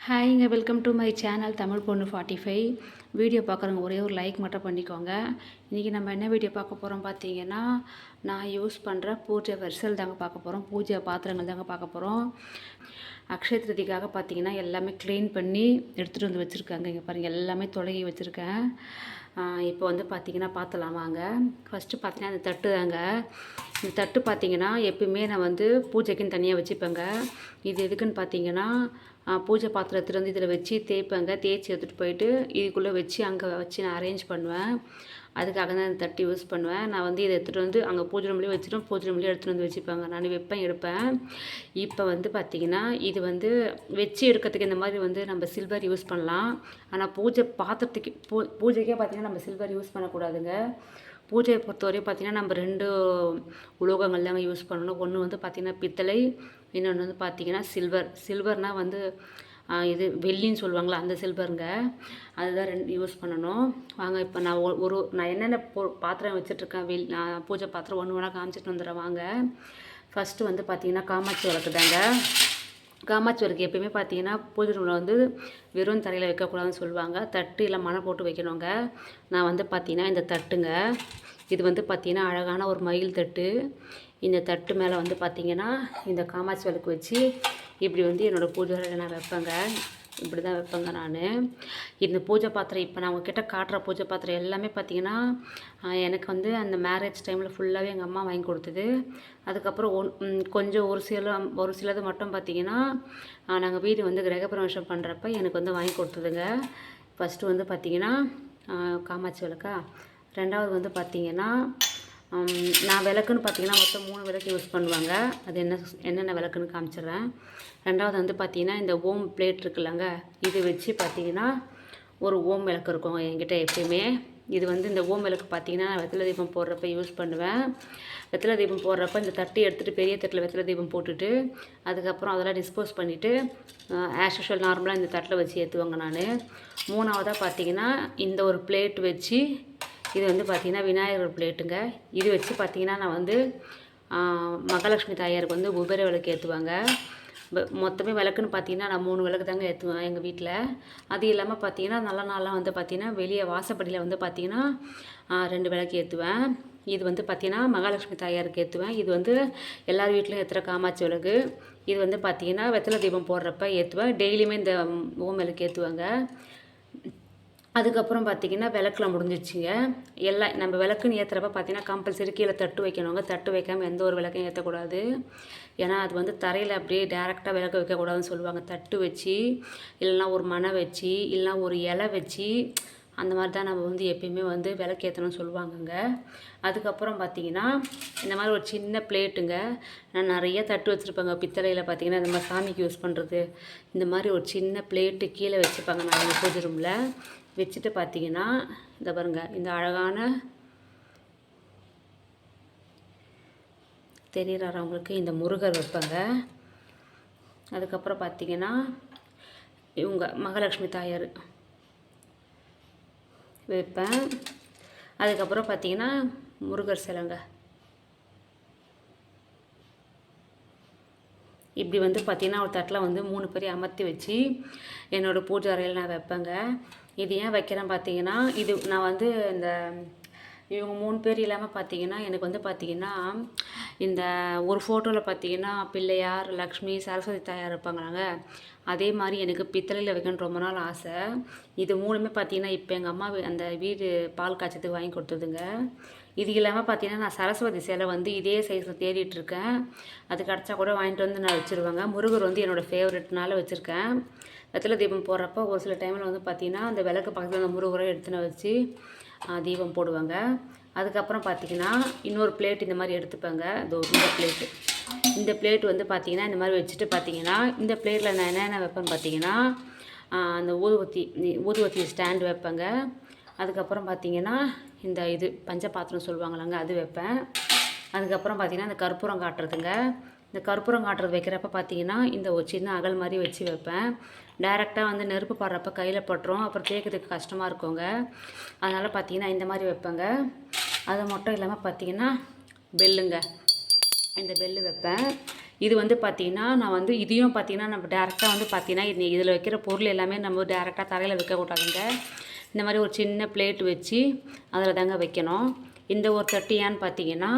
ஹாய்ங்க, welcome to my channel Tamil பொண்ணு 45. Video பார்க்குறவங்க ஒரே ஒரு லைக் மட்டும் பண்ணிக்கோங்க. இன்றைக்கி நம்ம என்ன வீடியோ பார்க்க போகிறோம் பார்த்தீங்கன்னா, நான் யூஸ் பண்ணுற பூஜை வெர்சல் தாங்க பார்க்க போகிறோம். பூஜை பாத்திரங்கள் தாங்க பார்க்க போகிறோம். அக்ஷய திருதிக்காக பார்த்தீங்கன்னா எல்லாமே க்ளீன் பண்ணி எடுத்துகிட்டு வந்து வச்சுருக்காங்க. இங்கே பாருங்கள், எல்லாமே தொலைகி வச்சுருக்கேன். இப்போ வந்து பார்த்திங்கன்னா பார்த்துலாம் வாங்க. ஃபஸ்ட்டு பார்த்தீங்கன்னா இந்த தட்டு தாங்க. இந்த தட்டு பார்த்திங்கன்னா எப்பயுமே நான் வந்து பூஜைக்குன்னு தனியாக வச்சுப்பேங்க. இது எதுக்குன்னு பார்த்தீங்கன்னா, பூஜை பாத்திரத்தில் வந்து இதில் வச்சு தேய்ப்பேங்க. தேய்ச்சி எடுத்துகிட்டு போயிட்டு இதுக்குள்ளே வச்சு அங்கே வச்சு நான் அரேஞ்ச் பண்ணுவேன். அதுக்காக தான் இந்த தட்டு யூஸ் பண்ணுவேன். நான் வந்து இதை எடுத்துகிட்டு வந்து அங்கே பூஜை ரூம்லேயே வச்சுட்டு பூஜை ரூம்லேயே எடுத்துகிட்டு வந்து வச்சுப்பேங்க. நான் வைப்பேன் எடுப்பேன். இப்போ வந்து பார்த்திங்கன்னா இது வந்து வச்சு எடுக்கிறதுக்கு இந்த மாதிரி வந்து நம்ம சில்வர் யூஸ் பண்ணலாம். ஆனால் பூஜை பாத்திரத்துக்கு பூஜைக்கே பார்த்திங்கன்னா நம்ம சில்வர் யூஸ் பண்ணக்கூடாதுங்க. பூஜையை பொறுத்தவரையும் பார்த்திங்கன்னா நம்ம 2 உலோகங்கள் தாங்க யூஸ் பண்ணணும். ஒன்று வந்து பார்த்திங்கன்னா பித்தளை, இன்னொன்று வந்து பார்த்திங்கன்னா சில்வர்னால் வந்து இது வெள்ளின்னு சொல்லுவாங்களா, அந்த சில்வருங்க. அதுதான் 2 யூஸ் பண்ணணும். வாங்க, இப்போ நான் என்னென்ன பாத்திரம் வச்சுட்ருக்கேன், நான் பூஜை பாத்திரம் ஒன்று ஒன்றா காமிச்சிட்டு வந்துடுறேன் வாங்க. ஃபஸ்ட்டு வந்து பார்த்திங்கன்னா காமாட்சி விளக்கு தாங்க. காமாட்சி விளக்கு எப்பயுமே பார்த்தீங்கன்னா பூஜை ரூமில் வந்து வெறும் தரையில் வைக்கக்கூடாதுன்னு சொல்லுவாங்க. தட்டு இல்லை மணை போட்டு வைக்கணுங்க. நான் வந்து பார்த்திங்கன்னா இந்த தட்டுங்க, இது வந்து பார்த்திங்கன்னா அழகான ஒரு மயில் தட்டு. இந்த தட்டு மேலே வந்து பார்த்திங்கன்னா இந்த காமாட்சி விளக்கு வச்சு இப்படி வந்து என்னோடய பூஜை அறையில் நான் வைப்பேங்க. இப்படி தான் வைப்பேங்க நான். இந்த பூஜை பாத்திரம் இப்போ நான் உங்ககிட்ட காட்டுற பூஜை பாத்திரம் எல்லாமே பார்த்திங்கன்னா எனக்கு வந்து அந்த மேரேஜ் டைமில் ஃபுல்லாகவே எங்கள் அம்மா வாங்கி கொடுத்தது. அதுக்கப்புறம் கொஞ்சம் ஒரு சிலது மட்டும் பார்த்திங்கன்னா நாங்கள் வீடு வந்து கிரகப்பிரவேசம் பண்ணுறப்ப எனக்கு வந்து வாங்கி கொடுத்ததுங்க. ஃபஸ்ட்டு வந்து பார்த்திங்கன்னா காமாட்சி விளக்கா. ரெண்டாவது வந்து பார்த்திங்கன்னா நான் விளக்குன்னு பார்த்திங்கன்னா மொத்தம் 3 விளக்கு யூஸ் பண்ணுவாங்க. அது என்னென்ன விளக்குன்னு காமிச்சிடுறேன். ரெண்டாவது வந்து பார்த்திங்கன்னா இந்த ஓம் பிளேட் இருக்குல்லங்க, இது வச்சு பார்த்திங்கன்னா ஒரு ஓம் விளக்கு இருக்கும் என்கிட்ட எப்பயுமே. இது வந்து இந்த ஓம் விளக்கு பார்த்திங்கன்னா வெத்தலை தீபம் போடுறப்ப யூஸ் பண்ணுவேன். வெத்தலை தீபம் போடுறப்ப இந்த தட்டி எடுத்துகிட்டு பெரிய தட்டில் வெத்தலை தீபம் போட்டுட்டு அதுக்கப்புறம் அதெல்லாம் டிஸ்போஸ் பண்ணிவிட்டு ஆஸ் யூஷுவல் நார்மலாக இந்த தட்டில் வச்சு ஏற்றுவாங்க நான். மூணாவதாக பார்த்திங்கன்னா இந்த ஒரு பிளேட் வச்சு, இது வந்து பார்த்திங்கன்னா விநாயகர் பிளேட்டுங்க. இது வச்சு பார்த்திங்கன்னா நான் வந்து மகாலட்சுமி தாயாருக்கு வந்து குபேர விளக்கு ஏற்றுவாங்க. மொத்தமே விளக்குன்னு பார்த்திங்கன்னா நான் 3 விளக்கு தாங்க ஏற்றுவேன் எங்கள் வீட்டில். அது இல்லாமல் பார்த்திங்கன்னா நல்ல நாளெலாம் வந்து பார்த்திங்கன்னா வெளியே வாசப்படியில் வந்து பார்த்திங்கன்னா 2 விளக்கு ஏற்றுவேன். இது வந்து பார்த்திங்கன்னா மகாலட்சுமி தாயாருக்கு ஏற்றுவேன். இது வந்து எல்லார் வீட்லையும் ஏற்றுற காமாட்சி விளக்கு. இது வந்து பார்த்திங்கன்னா வெத்தலை தீபம் போடுறப்ப ஏற்றுவேன். டெய்லியுமே இந்த ஓம் விளக்கு ஏற்றுவாங்க. அதுக்கப்புறம் பார்த்திங்கன்னா விளக்குலாம் முடிஞ்சிடுச்சுங்க. எல்லாம் நம்ம விளக்குன்னு ஏற்றுறப்ப பார்த்திங்கன்னா கம்பல்சரி கீழே தட்டு வைக்கணுங்க. தட்டு வைக்காமல் எந்த ஒரு விளக்கையும் ஏற்றக்கூடாது. ஏன்னா அது வந்து தரையில் அப்படியே டேரெக்டாக விளக்கு வைக்கக்கூடாதுன்னு சொல்லுவாங்க. தட்டு வச்சு இல்லைனா ஒரு மணை வச்சு இல்லைனா ஒரு இலை வச்சு அந்த மாதிரி தான் நம்ம வந்து எப்பயுமே வந்து விளக்கு ஏற்றணும்னு சொல்லுவாங்கங்க. அதுக்கப்புறம் பார்த்திங்கன்னா இந்த மாதிரி ஒரு சின்ன பிளேட்டுங்க. நான் நிறைய தட்டு வச்சுருப்பேங்க பித்தளையில். பார்த்திங்கன்னா இந்த மாதிரி சாமிக்கு யூஸ் பண்ணுறது இந்த மாதிரி ஒரு சின்ன பிளேட்டு கீழே வச்சுப்பாங்க நான் எங்கள் பூஜை ரூமில் வச்சுட்டு பார்த்திங்கன்னா இந்த பாருங்கள், இந்த அழகான தெரிகிறாரா அவங்களுக்கு, இந்த முருகர் வைப்பேங்க. அதுக்கப்புறம் பார்த்திங்கன்னா இவங்க மகாலட்சுமி தாயார் வைப்பேன். அதுக்கப்புறம் பார்த்திங்கன்னா முருகர் சிலைங்க. இப்படி வந்து பார்த்திங்கன்னா ஒரு தட்டில் வந்து 3 பேரையும் அமர்த்தி வச்சு என்னோடய பூஜை அறையில் நான் வைப்பேங்க. இது ஏன் வைக்கிறேன் பார்த்திங்கன்னா, இது நான் வந்து இவங்க 3 பேர் இல்லாமல் பார்த்திங்கன்னா எனக்கு வந்து பார்த்திங்கன்னா இந்த ஒரு ஃபோட்டோவில் பார்த்திங்கன்னா பிள்ளையார், லக்ஷ்மி, சரஸ்வதி தாயார் இருப்பாங்களாங்க. அதே மாதிரி எனக்கு பித்தளையில் வைக்கணும்னு ரொம்ப நாள் ஆசை. இது 3மே பார்த்திங்கன்னா இப்போ எங்கள் அம்மா அந்த வீடு பால் காய்ச்சத்துக்கு வாங்கி கொடுத்ததுங்க. இது இல்லாமல் பார்த்திங்கன்னா நான் சரஸ்வதி சிலை வந்து இதே சைஸில் தேடிட்டுருக்கேன். அது கிடச்சா கூட வாங்கிட்டு வந்து நான் வச்சுருவேங்க. முருகர் வந்து என்னோடய ஃபேவரெட்னால வச்சுருக்கேன். வெத்தலை தீபம் போடுறப்போ ஒரு சில டைமில் வந்து பார்த்திங்கன்னா அந்த விளக்கு பக்கத்தில் அந்த முருகரை எடுத்துன்னு வச்சு தீபம் போடுவாங்க. அதுக்கப்புறம் பார்த்திங்கன்னா இன்னொரு பிளேட் இந்த மாதிரி எடுத்துப்பேங்க. இந்த பிளேட் வந்து பார்த்திங்கன்னா இந்த மாதிரி வச்சுட்டு பார்த்திங்கன்னா இந்த பிளேட்டில் நான் என்னென்ன வைப்பேன்னு பார்த்திங்கன்னா அந்த ஊதுவத்தி ஸ்டாண்டு வைப்பேங்க. அதுக்கப்புறம் பார்த்திங்கன்னா இந்த பஞ்ச பாத்திரம் சொல்லுவாங்களாங்க, அது வைப்பேன். அதுக்கப்புறம் பார்த்திங்கன்னா இந்த கற்பூரம் காட்டுறதுங்க. இந்த கற்பூரம் காட்டுறது வைக்கிறப்ப பார்த்திங்கன்னா இந்த ஒரு சின்ன அகல் மாதிரி வச்சு வைப்பேன். டைரெக்டாக வந்து நெருப்பு படுறப்ப கையில் பட்டுரும், அப்புறம் தேய்க்கிறதுக்கு கஷ்டமாக இருக்குங்க. அதனால் பார்த்திங்கன்னா இந்த மாதிரி வைப்பேங்க. அது மட்டும் இல்லாமல் பார்த்திங்கன்னா பெல்லுங்க, இந்த பெல்லு வைப்பேன். இது வந்து பார்த்திங்கன்னா நான் வந்து இதையும் பார்த்திங்கன்னா நம்ம டேரெக்டாக வந்து பார்த்திங்கன்னா இதில் வைக்கிற பொருள் எல்லாமே நம்ம டேரெக்டாக தரையில் வைக்கக்கூடாதுங்க. இந்த மாதிரி ஒரு சின்ன பிளேட் வச்சு அதில் தாங்க வைக்கணும். இந்த ஒரு தட்டு ஏன்னு பார்த்தீங்கன்னா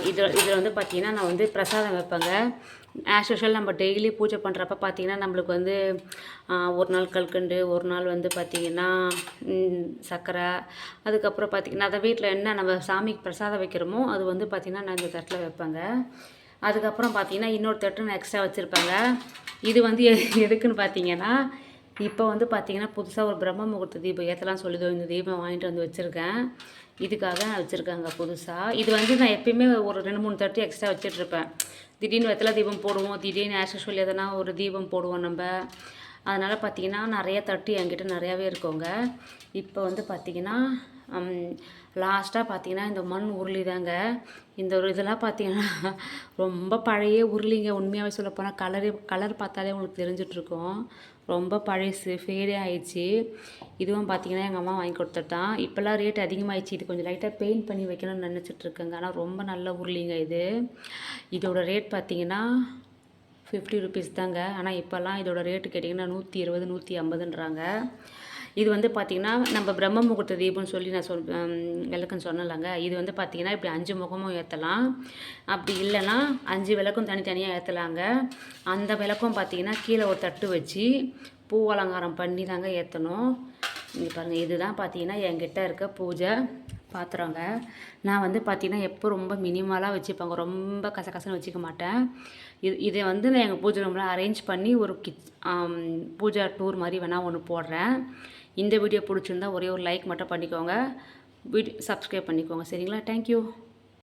இதில் வந்து பார்த்திங்கன்னா நான் வந்து பிரசாதம் வைப்பேங்க. ஆஸ் யூஷுவல் நம்ம டெய்லி பூஜை பண்ணுறப்ப பார்த்திங்கன்னா நம்மளுக்கு வந்து ஒரு நாள் கல்கண்டு, ஒரு நாள் வந்து பார்த்திங்கன்னா சர்க்கரை, அதுக்கப்புறம் பார்த்திங்கன்னா அதை வீட்டில் என்ன நம்ம சாமிக்கு பிரசாதம் வைக்கிறோமோ அது வந்து பார்த்திங்கன்னா நான் இந்த தட்டில் வைப்பேங்க. அதுக்கப்புறம் பார்த்திங்கன்னா இன்னொரு தட்டு நான் எக்ஸ்ட்ரா வச்சுருப்பேங்க. இது வந்து எதுக்குன்னு பார்த்திங்கன்னா இப்போ வந்து பார்த்திங்கன்னா புதுசாக ஒரு பிரம்ம முகூர்த்த தீபம் ஏற்றலாம்னு சொல்லிதோ இந்த தீபம் வாங்கிட்டு வந்து வச்சுருக்கேன். இதுக்காக நான் வச்சுருக்கேங்க புதுசாக. இது வந்து நான் எப்பயுமே ஒரு 2-3 தட்டு எக்ஸ்ட்ரா வச்சிட்ருப்பேன். திடீர்னு வெத்தலை தீபம் போடுவோம், திடீர்னு ஆஸ் யூஷுவல் எதனா ஒரு தீபம் போடுவோம் நம்ம. அதனால் பார்த்திங்கன்னா நிறைய தட்டு என்கிட்ட நிறையாவே இருக்குங்க. இப்போ வந்து பார்த்திங்கன்னா லாஸ்ட்டாக பார்த்திங்கன்னா இந்த மண் உருளி தாங்க. இந்த ஒரு இதெல்லாம் பார்த்திங்கன்னா ரொம்ப பழைய உருளிங்க. உண்மையாகவே சொல்லப்போனால் கலர் பார்த்தாலே உங்களுக்கு தெரிஞ்சிட்ருக்கும். ரொம்ப பழசு, ஃபேடே ஆயிடுச்சு. இதுவும் பார்த்திங்கன்னா எங்கள் அம்மா வாங்கி கொடுத்துட்டான். இப்போல்லாம் ரேட் அதிகமாகிடுச்சு. இது கொஞ்சம் லைட்டாக பெயிண்ட் பண்ணி வைக்கணும்னு நினச்சிட்ருக்கேங்க. ஆனால் ரொம்ப நல்ல உருளிங்க இது. இதோட ரேட் பார்த்திங்கன்னா 50 ருபீஸ் தாங்க. ஆனால் இப்போல்லாம் இதோட ரேட்டு கேட்டிங்கன்னா 120, 150ன்றாங்க. இது வந்து பார்த்திங்கன்னா நம்ம பிரம்ம முகூர்த்த தீபம்னு சொல்லி நான் விளக்குன்னு சொன்னேன்லங்க. இது வந்து பார்த்திங்கன்னா இப்படி 5 முகமும் ஏற்றலாம். அப்படி இல்லைன்னா 5 விளக்கும் தனித்தனியாக ஏற்றலாங்க. அந்த விளக்கும் பார்த்திங்கன்னா கீழே ஒரு தட்டு வச்சு பூ அலங்காரம் பண்ணி தாங்க ஏற்றணும். இங்கே பாருங்கள், இதுதான் பார்த்திங்கன்னா என்கிட்ட இருக்க பூஜை பாத்திரங்க. நான் வந்து பார்த்திங்கன்னா எப்போ ரொம்ப மினிமலாக வச்சுப்பேங்க. ரொம்ப கசகசன்னு வச்சுக்க மாட்டேன். இதை வந்து நான் எங்கள் பூஜை ரூமில் அரேஞ்ச் பண்ணி ஒரு பூஜா டூர் மாதிரி வேணால் ஒன்று போடுறேன். இந்த வீடியோ பிடிச்சிருந்தா ஒரே ஒரு லைக் மட்டும் பண்ணிக்கோங்க. சப்ஸ்கிரைப் பண்ணிக்கோங்க. சரிங்களா? தேங்க்யூ.